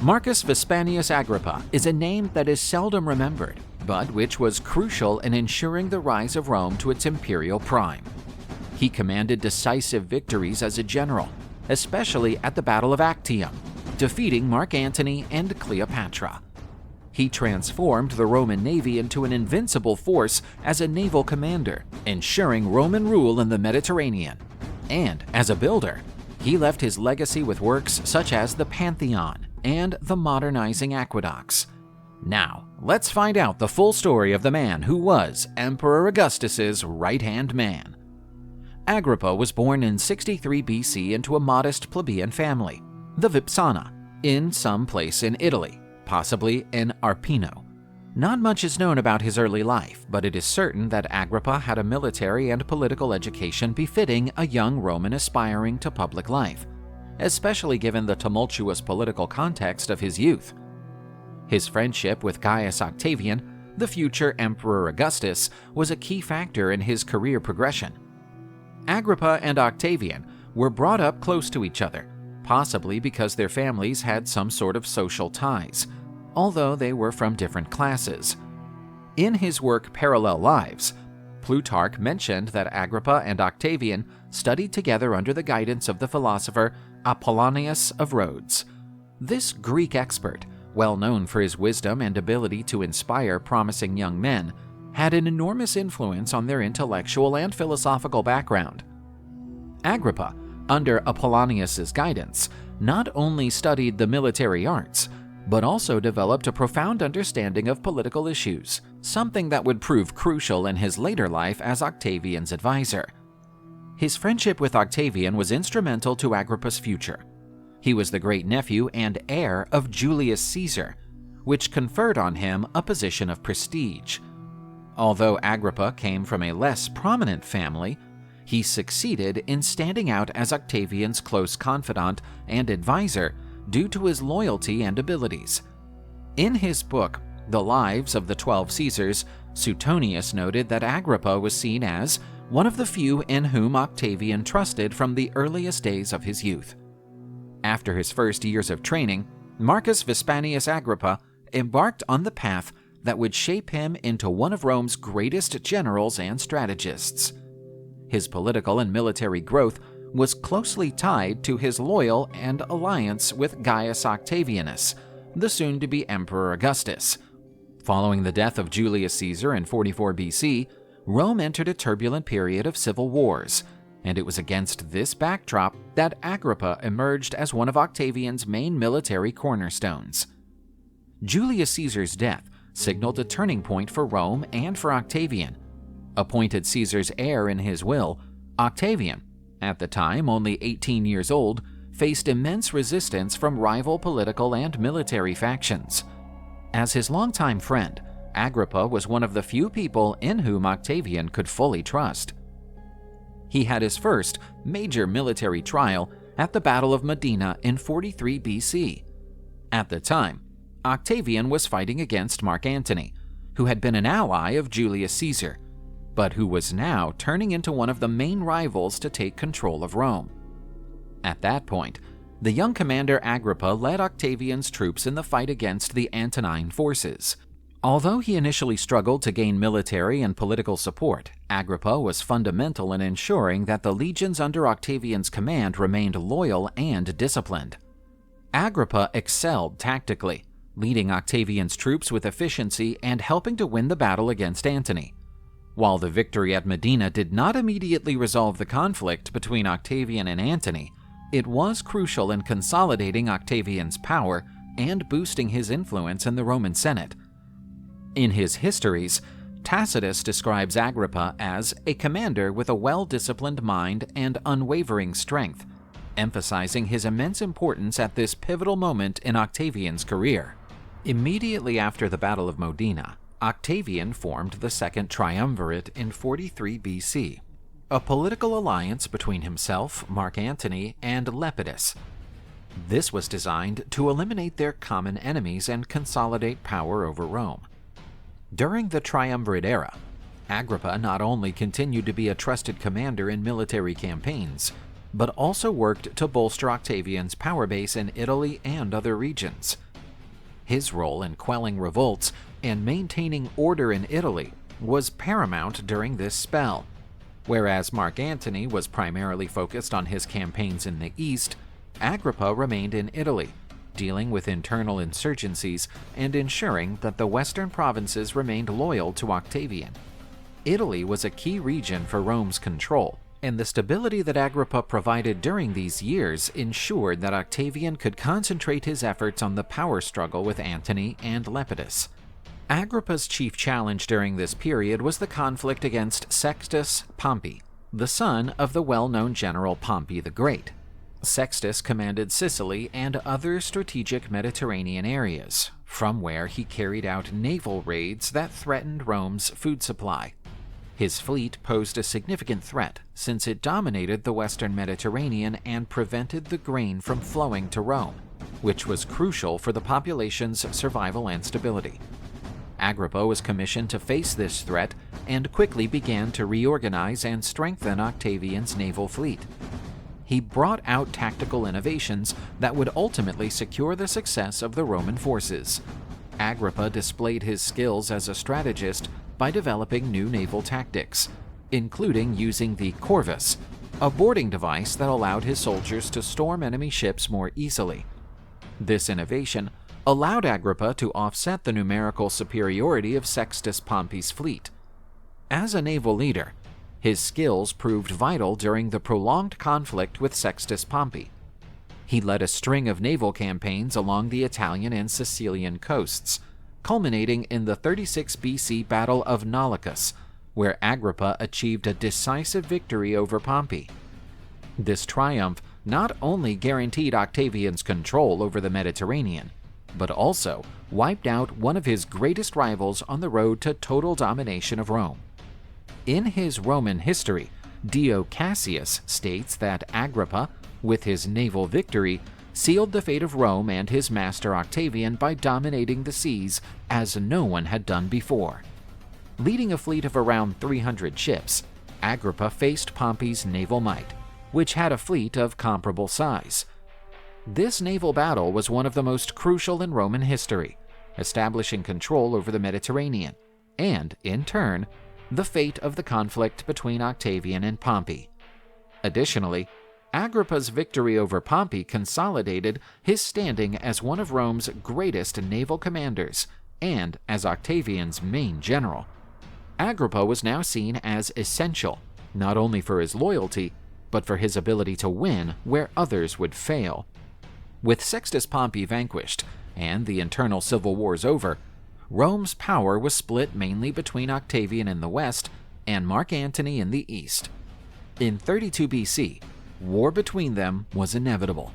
Marcus Vespasianus Agrippa is a name that is seldom remembered, but which was crucial in ensuring the rise of Rome to its imperial prime. He commanded decisive victories as a general, especially at the Battle of Actium, defeating Mark Antony and Cleopatra. He transformed the Roman navy into an invincible force as a naval commander, ensuring Roman rule in the Mediterranean. And as a builder, he left his legacy with works such as the Pantheon and the modernizing aqueducts. Now, let's find out the full story of the man who was Emperor Augustus's right-hand man. Agrippa was born in 63 BC into a modest plebeian family, the Vipsana, in some place in Italy, possibly in Arpino. Not much is known about his early life, but it is certain that Agrippa had a military and political education befitting a young Roman aspiring to public life, especially given the tumultuous political context of his youth. His friendship with Gaius Octavian, the future Emperor Augustus, was a key factor in his career progression. Agrippa and Octavian were brought up close to each other, possibly because their families had some sort of social ties, although they were from different classes. In his work Parallel Lives, Plutarch mentioned that Agrippa and Octavian studied together under the guidance of the philosopher Apollonius of Rhodes. This Greek expert, well known for his wisdom and ability to inspire promising young men, had an enormous influence on their intellectual and philosophical background. Agrippa, under Apollonius's guidance, not only studied the military arts, but also developed a profound understanding of political issues, something that would prove crucial in his later life as Octavian's advisor. His friendship with Octavian was instrumental to Agrippa's future. He was the great-nephew and heir of Julius Caesar, which conferred on him a position of prestige. Although Agrippa came from a less prominent family, he succeeded in standing out as Octavian's close confidant and advisor due to his loyalty and abilities. In his book, The Lives of the 12 Caesars, Suetonius noted that Agrippa was seen as one of the few in whom Octavian trusted from the earliest days of his youth. After his first years of training, Marcus Vespasianus Agrippa embarked on the path that would shape him into one of Rome's greatest generals and strategists. His political and military growth was closely tied to his loyal and alliance with Gaius Octavianus, the soon-to-be Emperor Augustus. Following the death of Julius Caesar in 44 BC, Rome entered a turbulent period of civil wars, and it was against this backdrop that Agrippa emerged as one of Octavian's main military cornerstones. Julius Caesar's death signaled a turning point for Rome and for Octavian. Appointed Caesar's heir in his will, Octavian, at the time only 18 years old, faced immense resistance from rival political and military factions. As his longtime friend, Agrippa was one of the few people in whom Octavian could fully trust. He had his first major military trial at the Battle of Medina in 43 BC. At the time, Octavian was fighting against Mark Antony, who had been an ally of Julius Caesar, but who was now turning into one of the main rivals to take control of Rome. At that point, the young commander Agrippa led Octavian's troops in the fight against the Antonine forces. Although he initially struggled to gain military and political support, Agrippa was fundamental in ensuring that the legions under Octavian's command remained loyal and disciplined. Agrippa excelled tactically, leading Octavian's troops with efficiency and helping to win the battle against Antony. While the victory at Medina did not immediately resolve the conflict between Octavian and Antony, it was crucial in consolidating Octavian's power and boosting his influence in the Roman Senate. In his histories, Tacitus describes Agrippa as a commander with a well-disciplined mind and unwavering strength, emphasizing his immense importance at this pivotal moment in Octavian's career. Immediately after the Battle of Modena, Octavian formed the Second Triumvirate in 43 BC, a political alliance between himself, Mark Antony, and Lepidus. This was designed to eliminate their common enemies and consolidate power over Rome. During the Triumvirate era, Agrippa not only continued to be a trusted commander in military campaigns, but also worked to bolster Octavian's power base in Italy and other regions. His role in quelling revolts and maintaining order in Italy was paramount during this spell. Whereas Mark Antony was primarily focused on his campaigns in the east, Agrippa remained in Italy, dealing with internal insurgencies and ensuring that the western provinces remained loyal to Octavian. Italy was a key region for Rome's control, and the stability that Agrippa provided during these years ensured that Octavian could concentrate his efforts on the power struggle with Antony and Lepidus. Agrippa's chief challenge during this period was the conflict against Sextus Pompey, the son of the well-known general Pompey the Great. Sextus commanded Sicily and other strategic Mediterranean areas, from where he carried out naval raids that threatened Rome's food supply. His fleet posed a significant threat since it dominated the western Mediterranean and prevented the grain from flowing to Rome, which was crucial for the population's survival and stability. Agrippa was commissioned to face this threat and quickly began to reorganize and strengthen Octavian's naval fleet. He brought out tactical innovations that would ultimately secure the success of the Roman forces. Agrippa displayed his skills as a strategist by developing new naval tactics, including using the corvus, a boarding device that allowed his soldiers to storm enemy ships more easily. This innovation allowed Agrippa to offset the numerical superiority of Sextus Pompey's fleet. As a naval leader, his skills proved vital during the prolonged conflict with Sextus Pompey. He led a string of naval campaigns along the Italian and Sicilian coasts, culminating in the 36 BC Battle of Naulochus, where Agrippa achieved a decisive victory over Pompey. This triumph not only guaranteed Octavian's control over the Mediterranean, but also wiped out one of his greatest rivals on the road to total domination of Rome. In his Roman history, Dio Cassius states that Agrippa, with his naval victory, sealed the fate of Rome and his master Octavian by dominating the seas as no one had done before. Leading a fleet of around 300 ships, Agrippa faced Pompey's naval might, which had a fleet of comparable size. This naval battle was one of the most crucial in Roman history, establishing control over the Mediterranean, and, in turn, the fate of the conflict between Octavian and Pompey. Additionally, Agrippa's victory over Pompey consolidated his standing as one of Rome's greatest naval commanders and as Octavian's main general. Agrippa was now seen as essential, not only for his loyalty, but for his ability to win where others would fail. With Sextus Pompey vanquished and the internal civil wars over, Rome's power was split mainly between Octavian in the west and Mark Antony in the east. In 32 BC, war between them was inevitable.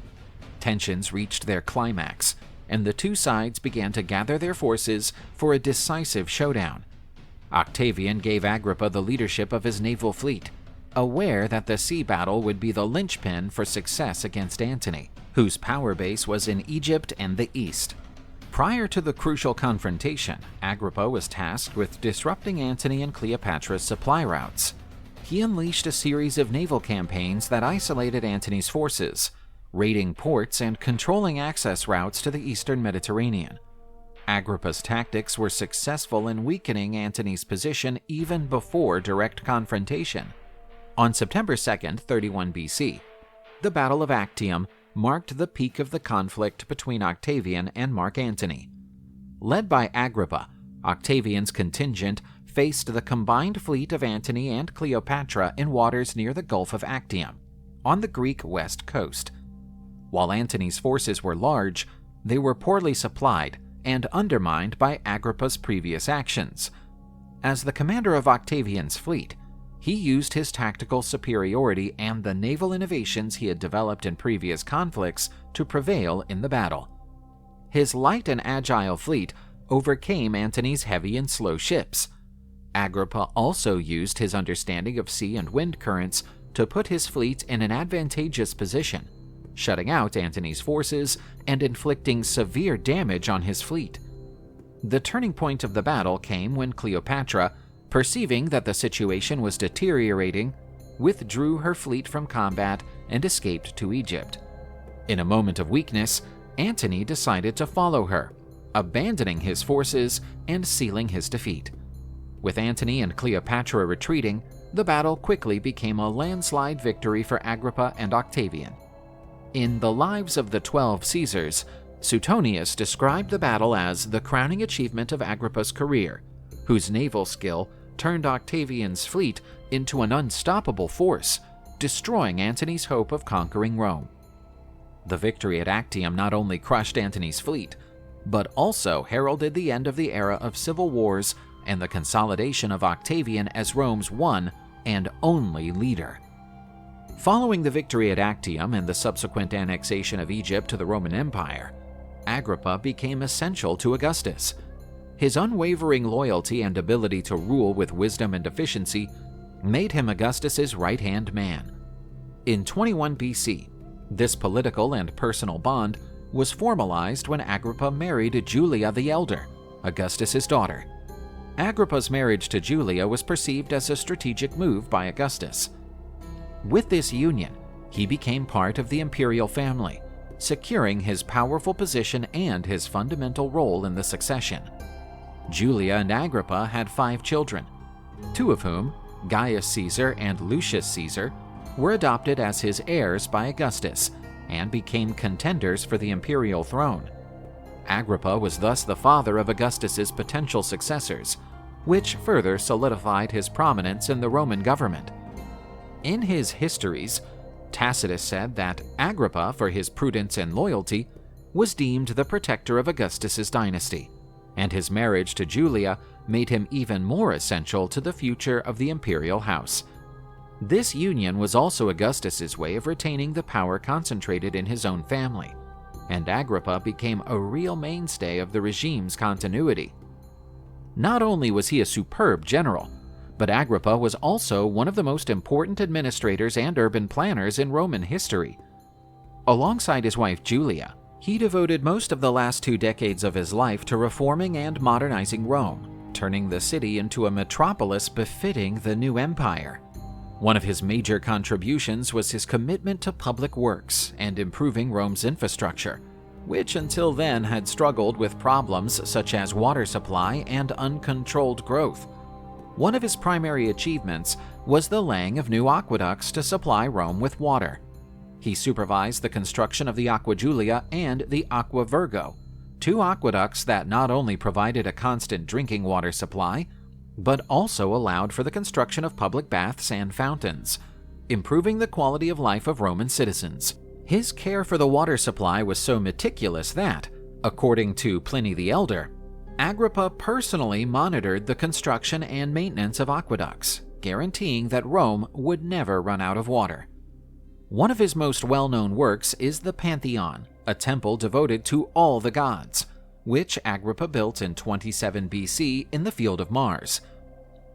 Tensions reached their climax, and the two sides began to gather their forces for a decisive showdown. Octavian gave Agrippa the leadership of his naval fleet, aware that the sea battle would be the linchpin for success against Antony, whose power base was in Egypt and the east. Prior to the crucial confrontation, Agrippa was tasked with disrupting Antony and Cleopatra's supply routes. He unleashed a series of naval campaigns that isolated Antony's forces, raiding ports and controlling access routes to the eastern Mediterranean. Agrippa's tactics were successful in weakening Antony's position even before direct confrontation. On September 2, 31 BC, the Battle of Actium marked the peak of the conflict between Octavian and Mark Antony. Led by Agrippa, Octavian's contingent faced the combined fleet of Antony and Cleopatra in waters near the Gulf of Actium, on the Greek west coast. While Antony's forces were large, they were poorly supplied and undermined by Agrippa's previous actions. As the commander of Octavian's fleet, he used his tactical superiority and the naval innovations he had developed in previous conflicts to prevail in the battle. His light and agile fleet overcame Antony's heavy and slow ships. Agrippa also used his understanding of sea and wind currents to put his fleet in an advantageous position, shutting out Antony's forces and inflicting severe damage on his fleet. The turning point of the battle came when Cleopatra, perceiving that the situation was deteriorating, withdrew her fleet from combat and escaped to Egypt. In a moment of weakness, Antony decided to follow her, abandoning his forces and sealing his defeat. With Antony and Cleopatra retreating, the battle quickly became a landslide victory for Agrippa and Octavian. In The Lives of the 12 Caesars, Suetonius described the battle as the crowning achievement of Agrippa's career, whose naval skill turned Octavian's fleet into an unstoppable force, destroying Antony's hope of conquering Rome. The victory at Actium not only crushed Antony's fleet, but also heralded the end of the era of civil wars and the consolidation of Octavian as Rome's one and only leader. Following the victory at Actium and the subsequent annexation of Egypt to the Roman Empire, Agrippa became essential to Augustus. His unwavering loyalty and ability to rule with wisdom and efficiency made him Augustus's right-hand man. In 21 BC, this political and personal bond was formalized when Agrippa married Julia the Elder, Augustus's daughter. Agrippa's marriage to Julia was perceived as a strategic move by Augustus. With this union, he became part of the imperial family, securing his powerful position and his fundamental role in the succession. Julia and Agrippa had 5 children, 2 of whom, Gaius Caesar and Lucius Caesar, were adopted as his heirs by Augustus and became contenders for the imperial throne. Agrippa was thus the father of Augustus's potential successors, which further solidified his prominence in the Roman government. In his histories, Tacitus said that Agrippa, for his prudence and loyalty, was deemed the protector of Augustus's dynasty, and his marriage to Julia made him even more essential to the future of the imperial house. This union was also Augustus's way of retaining the power concentrated in his own family, and Agrippa became a real mainstay of the regime's continuity. Not only was he a superb general, but Agrippa was also one of the most important administrators and urban planners in Roman history. Alongside his wife Julia, he devoted most of the last 2 decades of his life to reforming and modernizing Rome, turning the city into a metropolis befitting the new empire. One of his major contributions was his commitment to public works and improving Rome's infrastructure, which until then had struggled with problems such as water supply and uncontrolled growth. One of his primary achievements was the laying of new aqueducts to supply Rome with water. He supervised the construction of the Aqua Julia and the Aqua Virgo, 2 aqueducts that not only provided a constant drinking water supply, but also allowed for the construction of public baths and fountains, improving the quality of life of Roman citizens. His care for the water supply was so meticulous that, according to Pliny the Elder, Agrippa personally monitored the construction and maintenance of aqueducts, guaranteeing that Rome would never run out of water. One of his most well-known works is the Pantheon, a temple devoted to all the gods, which Agrippa built in 27 BC in the Field of Mars.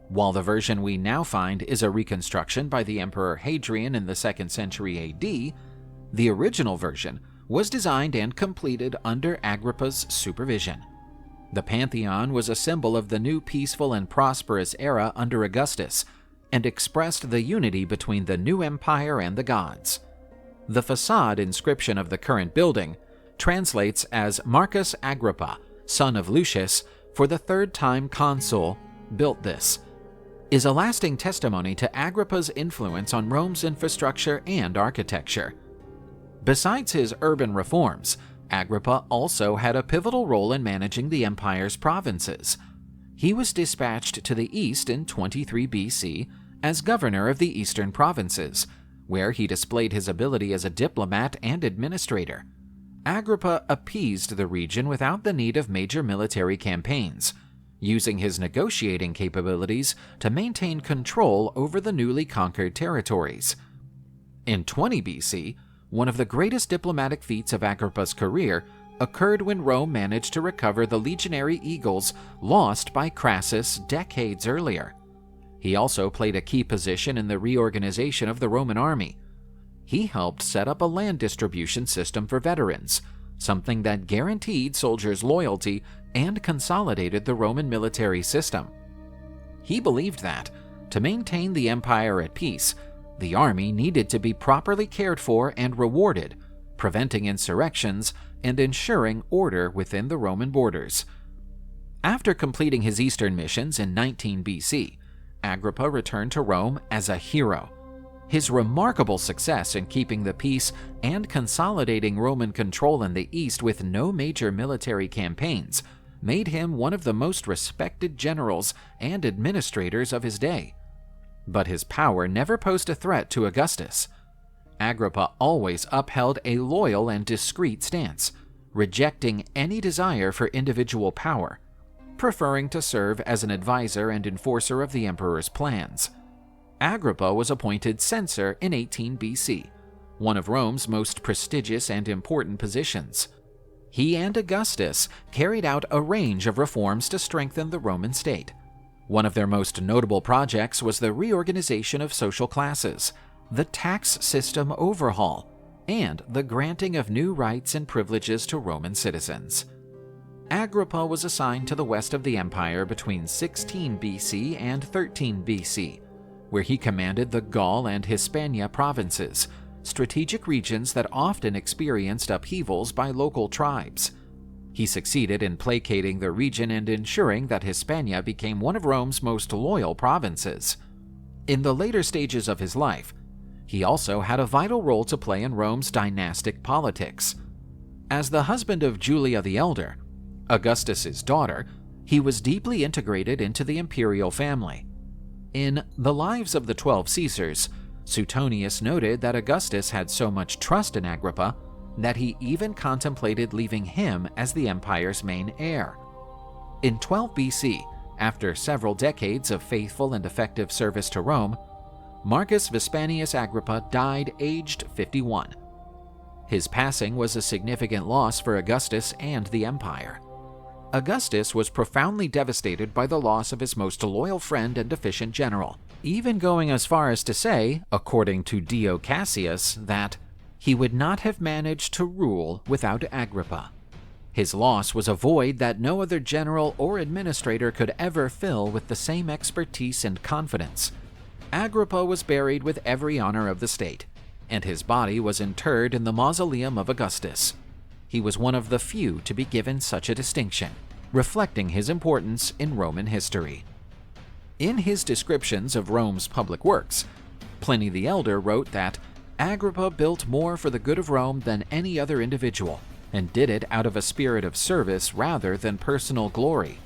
While the version we now find is a reconstruction by the Emperor Hadrian in the 2nd century AD, the original version was designed and completed under Agrippa's supervision. The Pantheon was a symbol of the new peaceful and prosperous era under Augustus and expressed the unity between the new empire and the gods. The facade inscription of the current building translates as Marcus Agrippa, son of Lucius, for the 3rd time consul, built this, is a lasting testimony to Agrippa's influence on Rome's infrastructure and architecture. Besides his urban reforms, Agrippa also had a pivotal role in managing the empire's provinces. He was dispatched to the east in 23 BC as governor of the eastern provinces, where he displayed his ability as a diplomat and administrator. Agrippa appeased the region without the need of major military campaigns, using his negotiating capabilities to maintain control over the newly conquered territories. In 20 BC, one of the greatest diplomatic feats of Agrippa's career occurred when Rome managed to recover the legionary eagles lost by Crassus decades earlier. He also played a key position in the reorganization of the Roman army. He helped set up a land distribution system for veterans, something that guaranteed soldiers' loyalty and consolidated the Roman military system. He believed that, to maintain the empire at peace, the army needed to be properly cared for and rewarded, preventing insurrections and ensuring order within the Roman borders. After completing his eastern missions in 19 BC, Agrippa returned to Rome as a hero. His remarkable success in keeping the peace and consolidating Roman control in the east with no major military campaigns made him one of the most respected generals and administrators of his day. But his power never posed a threat to Augustus. Agrippa always upheld a loyal and discreet stance, rejecting any desire for individual power, preferring to serve as an advisor and enforcer of the emperor's plans. Agrippa was appointed censor in 18 BC, one of Rome's most prestigious and important positions. He and Augustus carried out a range of reforms to strengthen the Roman state. One of their most notable projects was the reorganization of social classes, the tax system overhaul, and the granting of new rights and privileges to Roman citizens. Agrippa was assigned to the west of the empire between 16 BC and 13 BC, where he commanded the Gaul and Hispania provinces, strategic regions that often experienced upheavals by local tribes. He succeeded in placating the region and ensuring that Hispania became one of Rome's most loyal provinces. In the later stages of his life, he also had a vital role to play in Rome's dynastic politics. As the husband of Julia the Elder, Augustus's daughter, he was deeply integrated into the imperial family. In The Lives of the 12 Caesars, Suetonius noted that Augustus had so much trust in Agrippa that he even contemplated leaving him as the empire's main heir. In 12 BC, after several decades of faithful and effective service to Rome, Marcus Vipsanius Agrippa died aged 51. His passing was a significant loss for Augustus and the empire. Augustus was profoundly devastated by the loss of his most loyal friend and efficient general, even going as far as to say, according to Dio Cassius, that he would not have managed to rule without Agrippa. His loss was a void that no other general or administrator could ever fill with the same expertise and confidence. Agrippa was buried with every honor of the state, and his body was interred in the mausoleum of Augustus. He was one of the few to be given such a distinction, reflecting his importance in Roman history. In his descriptions of Rome's public works, Pliny the Elder wrote that Agrippa built more for the good of Rome than any other individual, and did it out of a spirit of service rather than personal glory.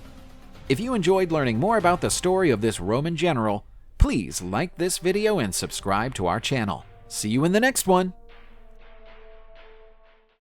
If you enjoyed learning more about the story of this Roman general, please like this video and subscribe to our channel. See you in the next one!